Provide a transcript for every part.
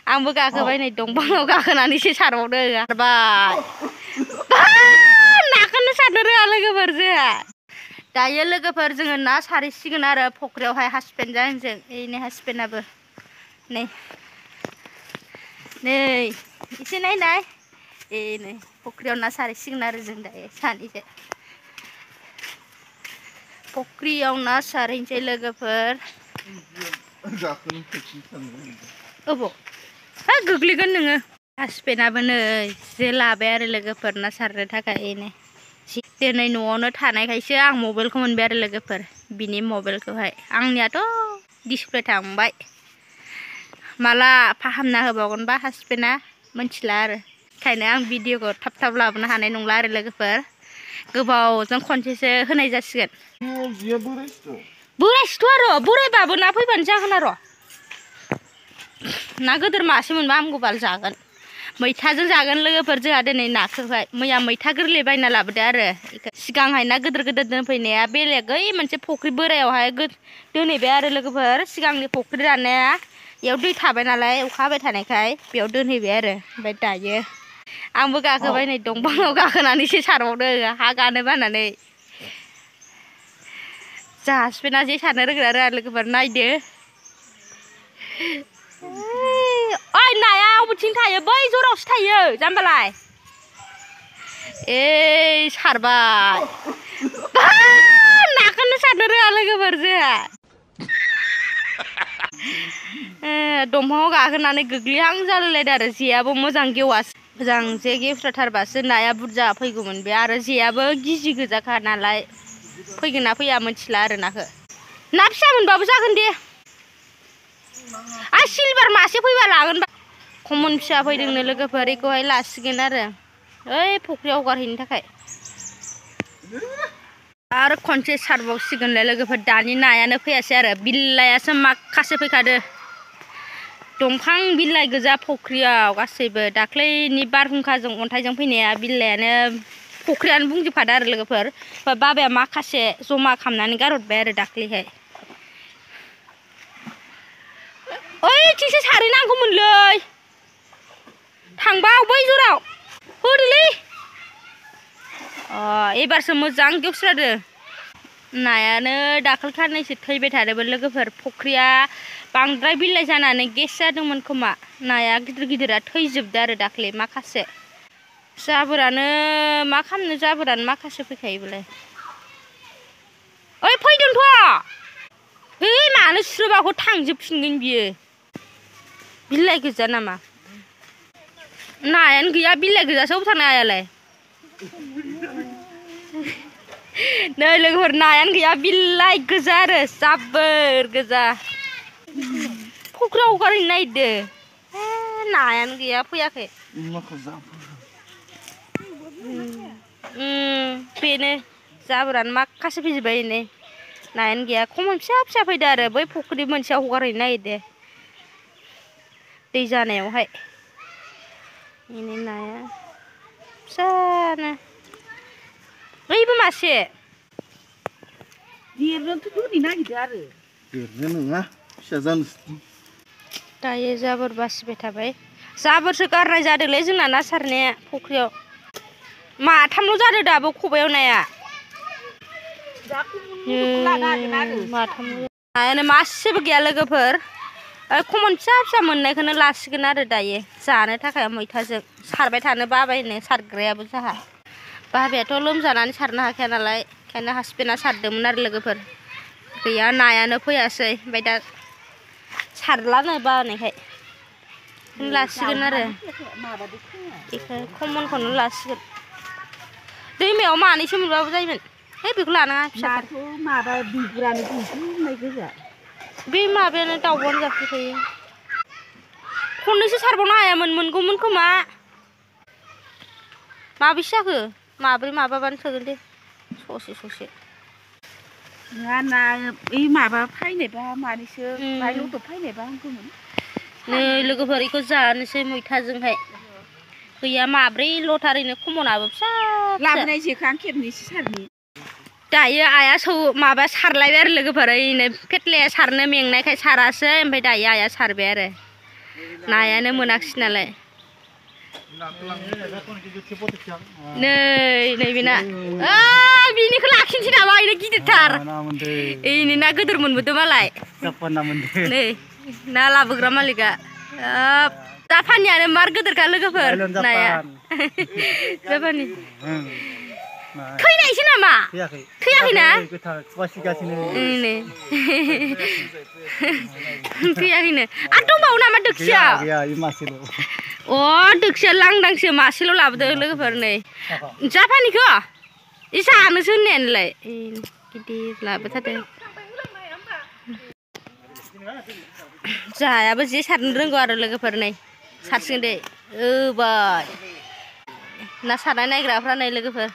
आंबो गाखोबाय नै दंफाङाव गाखोनानैसो सारबावदों सारबाय नाखौनो सारनो रोङा लोगोफोर जोंहा दायो लोगोफोर जोङो ना सारहैसिगोन आरो फख्रियावहाय हासबेन्डजों आंजों एनै हासबेन्डआबो नै नै एसे नायनाय नै फख्रियाव ना सारहैसिगोन आरो जों दायो सानैजों फख्रियाव ना सारहैनोसै लोगोफोर अबाव हा गोग्लैगोन नोङो हासबेन्डआबो नै जे लाबाय आरो लोगोफोर ना सारनो थाखाय नै दिनै न'आवनो थानायखायसो आं मबाइलखौ मोनबाय आरो लोगोफोर बिनि मबाइलखौहाय आंनियाथ' डिसप्ले थांबाय माला फाहामना होबावगोनबा हासबेन्डआ मिथिला आरो ओंखायनो आं भिडिअखौ थाब थाब लाबोनो हानाय नंला आरो लोगोफोर गोबावजों खनसेसो होनाय जासिगोन बोरायसोथ' आरो बोरायबाबो ना फैबानो जागोन आरो ना गोदोर मासे मोनबा आंबो बाल जागोन मैथाजों जागोन लोगोफोर जोंहा दिनै नाखौहाय मैया मैथा गोरलै बायना लाबोदो आरो सिगांहाय ना गोदोर गोदोर दोनफैनाया बेलेग ओइ मोनसे फख्रि बोरायावहाय दोनहैबाय आरो लोगोफोर सिगांनि फख्रि राननाया बेयाव दै थाबाय नालाय अखा हाबाय थानायखाय बेयाव दोनहैबाय आरो ओमफ्राय दायो आंबो गाखोबाय नै दंफाङाव गाखोनानैसो सारबावदों हा गानो बानानै जोंहा हासबेन्डआ जे सारनो रोंगोना रोङा लोगोफोर नायदो ओइ नाया अबेथिं थायो बै जरावसो थायो जाम्बालाय सारबाय नाखौनो सारनो रोङा लोगोफोर जोंहा दंफाङाव गाखोनानै गोग्लैहां जालायलायदों आरो जेयाबो मोजां गेवासै मोजां जे गेवस्राथारबासो नाया बुरजा फैगौमोन बे आरो जेयाबो गिजि गोजाखा नालाय फैगोन ना फैया मिथिला आरो नाखौ ना फिसा मोनबाबो जागोन दे आं सिलभार मासे फैबा लागोन कमन फिसा फैदोंनो लोगोफोर बेखौहाय लासिगोन आरो ओइ फख्रियाव हगारहैनो थाखाय आरो खनसे सारबावसिगोनलाय लोगोफोर दानि नायानो फैयासै आरो बिल्लायासो माखासे फैखादो दंफां बिलाइ गोजा फख्रियाव गासैबो दाख्लैनि बारहुंखाजों अन्थाइजों फैनाया बिल्लायानो फख्रियानो बुंजोबखादो आरो लोगोफोर बाबाया माखासे जमा खालामनानै गारहरबाय आरो दाख्लैहाय ओइथिंसो सारहैनांगौमोनलै थांबा बै जराव होदोलै एबारसो मोजां गेवस्रादो नायानो दाखालि खानैसो थैबाय थादोंमोन लोगोफोर फख्रिया बांद्राय बिलाइ जानानै गेस जादोंमोन खोमा नाया गिदिर गिदिरा थैजोबदो आरो दाख्लै माखासे जाबोरानो मा खालामनो जाबोरानो माखासे फैखायोबालाय ओइ फैदोंथ' है मानो स्रोबाखौ थांजोबफिनगोन बियो बिलाइ गोजा नामा नायानो गैया बिलाइ गोजासो अबाव थांनो नायालाय नै लोगोफोर नायानो गैया बिलाइ गोजा आरो जाबोर गोजा फख्रियाव हगारहैनो नागिरदों नायानो गैया फैयाखै बेनो जाबोरानो माखासे फैजोब्बाय नै नायानो गैया खमन फिसा फिसा फैदो आरो बै फख्रि मोनसेयाव हगारहैनो नागिरदों दै जानायावहाय बेनि नाया फिसानो ओइबो मासे देरनोथ' दोनै नागिरदो आरो देरनो नङा फिसा जानोसै दायो जाबोर बासिबाय थाबाय जाबोरसो गारनाय जादोंलै जोंना ना सारनाया फख्रियाव माथामल' जादों दाबो खबायाव नाया माथामल' नायानो मासेबो गैया लोगोफोर खमन फिसा फिसा मोननायखौनो लासिगोन आरो दायो जानो थाखाय मैथाजों सारबाय थानो बाबायनो सारग्रायाबो जोंहा बाबायाथ' लोमजानानै सारनो हाखाया नालाय ओंखायनो हासबेन्डआ सारदोंमोन आरो लोगोफोर गैया नायानो फैयासै ओमफ्राय दा सारलानो बानायखाय लासिगोन आरो बेखौ खमनखौनो लासिगोन दैमायाव मानैसो मोनबाबो जायोमोन है बेखौ लानाङा फिसाखौ माबा बिगुरानो दिन्थिनाय गोजा बे माबायानो दाउब'आनो जाफैखायो खननैसो सारबावनो हायामोन मोनगौमोन खोमा माबेसे जाखो माब्रै माबाबानो थोगोन दे ससे ससे नङा ना ओइ माबा फैनायबा मानैसो बाय लदब फैनायबा हामगौमोन नै लोगोफोर बेखौ जानोसै मैथाजोंहाय गैया माब्रै लथारैनो खमनाबो फिसा लाबोनाय जेखौ आं खेबनैसो सारनि दायो आइया माबा सारलायबाय आरो लोगोफोर ओइनो फेथ्लाया सारनो मेंनायखाय सारासै ओमफ्राय दायो आइया सारबाय आरो नायानो मोनाखिसै नालाय नै बेना बिनिखौ लाखिनोसै नामा इनो गिदिरथार इनि ना गोदोर मोनबोदो मालाय नै ना लाबोग्रा मालिका जापानियानो मार गोदोरखा लोगोफोर नाया जापानि थैनायसो नामा थैयाखैना नै थैयाखैनो आरो दंबावो नामा दोखसिया अ दोखसिया लांदांसो मासेल' लाबोदों लोगोफोर नै जापानिखौ इ जानोसो होननायानोलाय गिदिर लाबोथारदों जायाबो जे सारनो रोंगौ आरो लोगोफोर नै सारसिगोन दे ओबाय ना सारनाय नायग्राफ्रा नै लोगोफोर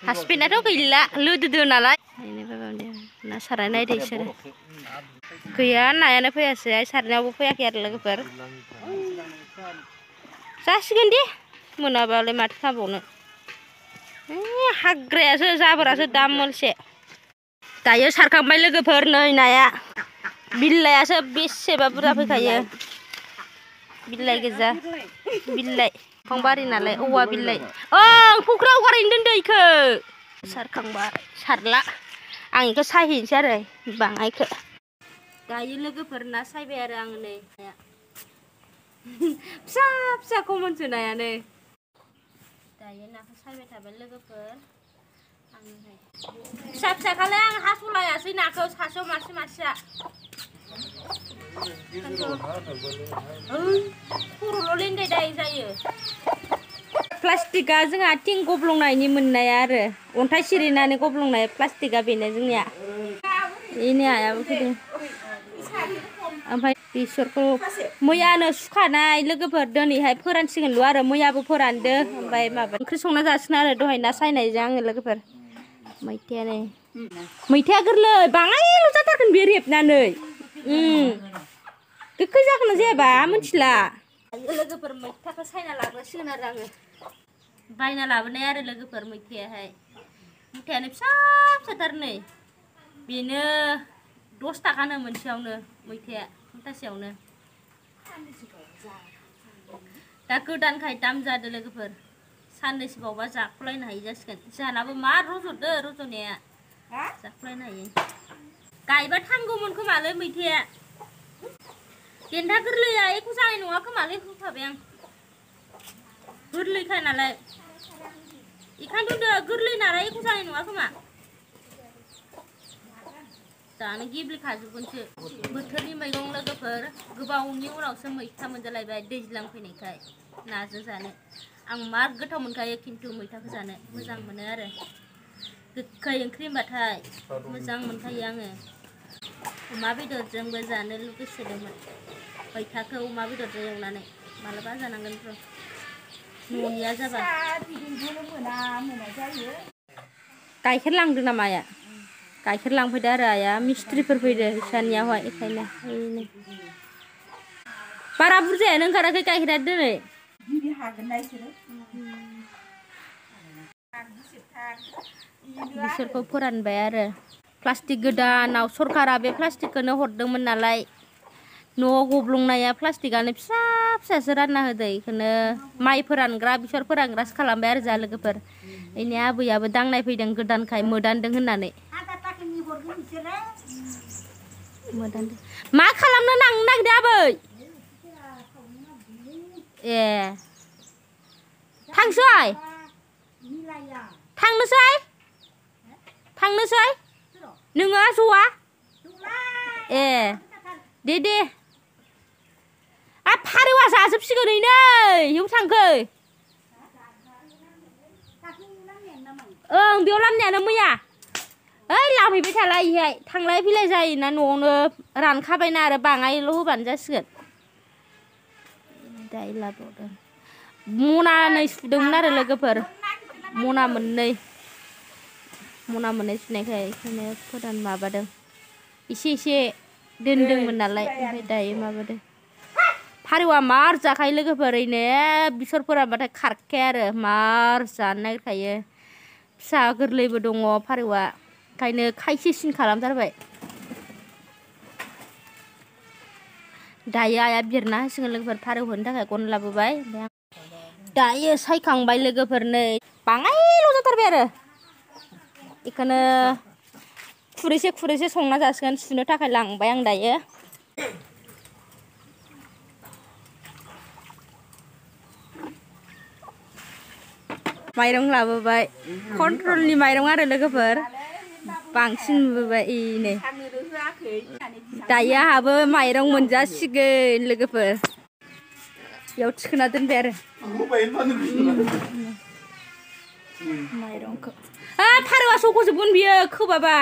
हासबेन्डआथ' गैला लोदोदो नालाय ना सारनाय नायदो इसोरो गैया नायानो फैयासै सारनायावबो फैयाखै आरो लोगोफोर जासिगोन दे मोनाबालाय माथो खालामबावनो हाग्रायासो जाबोरासो दामोलसे दायो सारखांबाय लोगोफोर नै नाया बिलाइयासो बेसेबा बुरजा फैखायो बिलाइ गोजा बिलाइ बिफांबारि नालाय औवा बिलाइ ओं फुख्रियाव गारैनो दोनदो इखो सारखांबाय सारला आं इखौ सायहैनोसै आरो बाङाइखौ दायो लोगोफोर ना सायबाय आरो आं नै फिसा फिसा खमनसो नायानो दायो नाखौ सायबाय थाबाय लोगोफोर आङोहाय फिसा फिसाखालाय आं हास'लायासै नाखौ सासेयाव मासे मासेया खर'ल' लेन्दाय दाय जायो प्लास्टिकआ जोंहा थिं गब्लंनायनि मोननाया आरो अन्थाइ सिरिनानै गब्लंनाय प्लास्टिकआ बेनो जोंनिया बेनि आयाबो फैदों ओमफ्राय बेसरखौ मैयानो सुखानाय लोगोफोर दिनैहाय फोरानसिगोनल' आरो मैयाबो फोरानदो ओमफ्राय माबा ओंख्रि संना जासिगोन आरो दहाय ना सायनायजों आङो लोगोफोर मैथायानो मैथाया गोरलै बाङायल' जाथारगोन बे रेबनानै गोखै जागोन ना जायाबा मिथिला लोगोफोर मैथाखौ सायना लाग्रोसिगोन आरो आङो बायना लाबोनाय आरो लोगोफोर मैथायाहाय मुथायानो फिसा फिसाथार नै बेनो 10 थाखानो मोनसेयावनो मैथाया मुथासेयावनो दा गोदानखाय दाम जादों लोगोफोर साननैसो बावबा जाख'लायनो हायि जासिगोन जाहानाबो मा रज'दो रज'नाया जाख'लायनो हायो गायबा थांगौमोन खोमालै मैथाया देन्था गोरलैया एख' जानाय नङा खोमालै होखाबाय आं गोरलैखा नालाय बेखायनोथ' गोरलै नालाय एख' जानाय नङा खोमा जानो गेब्लेखाजोबगोनसो बोथोरनि मैगं लोगोफोर गोबावनि उनावसो मैथा मोनजालायबाय दैज्लां फैनायखाय नाजों जानो आं मार गोथाव मोनखायो खिन्थु मैथाखौ जानो मोजां मोनो आरो गोखै ओंख्रि होनबाथाय मोजां मोनखायो आङो अमा बेदरजोंबो जानो लुगैसोदोंमोन मैथाखौ अमा बेदरजों एवनानै मालाबा जानांगोन र' न'निया जाबा गाइखेर लांदों नामा आया गाइखेर लांफैदो आरो आया मिस्ट्रिफोर फैदो इसानियावहाय बेखायनो बारा बुरजायानो ओंखाराखै गाइखेरा दिनै बिसोरखौ फोरानबाय आरो प्लास्टिक गोदानाव सरकारा बे प्लास्टिकखौनो हरदोंमोन नालाय न'आव गब्लंनाया प्लास्टिकआनो फिसा फिसासो रानना होदो बेखौनो माइ फोरानग्रा बेसर फोरानग्रासो खालामबाय आरो जा लोगोफोर बेनि आबैयाबो दांनाय फैदों गोदानखाय मोदानदों होननानै मा खालामनो नांनो नागिरदों आबै ए थांसै थांनोसै थांनोसै नोङो ज'आ ए दे फारौआ जाजोबसिगोन नै बेयाव थांखै ओं बेयाव लामनायानो मैया ओइ लामहैबाय थाला इहाय थांलाय फैलाय जायोना न'आवनो रानखाबायना आरो बाङायल' होबानो जासिगोन दायो लाबोदों मनानै सुदोंमोन आरो लोगोफोर मना मोननै सुनायखाय बेखायनो फोरान माबादों एसे दोनदोंमोन नालाय ओमफ्राय दायो माबादों फारौआ मार जाखायो लोगोफोर ओरैनो बेसर फोरानबाथाय खारखाया आरो मार जानो नागिरखायो फिसा गोरलैबो दङ फारौआ ओंखायनो खायसे सिन खालामथारबाय दायो आइया बिरना होसिगोन लोगोफोर फारौ होनो थाखाय गन लाबोबाय दायो सायखांबाय लोगोफोर नै बाङायल' जाथारबाय आरो बेखौनो खुरैसे संना जासिगोन सुनो थाखाय लांबाय आं दायो माइरं लाबोबाय कन्ट्रलनि माइरं आरो लोगोफोर बांसिन नुबोबाय इनो दायो आहाबो माइरं मोनजासिगोन लोगोफोर बेयाव थिखोना दोनबाय आरो माइरंखौ फारौआ सख'जोबगोन बियो खोबाबा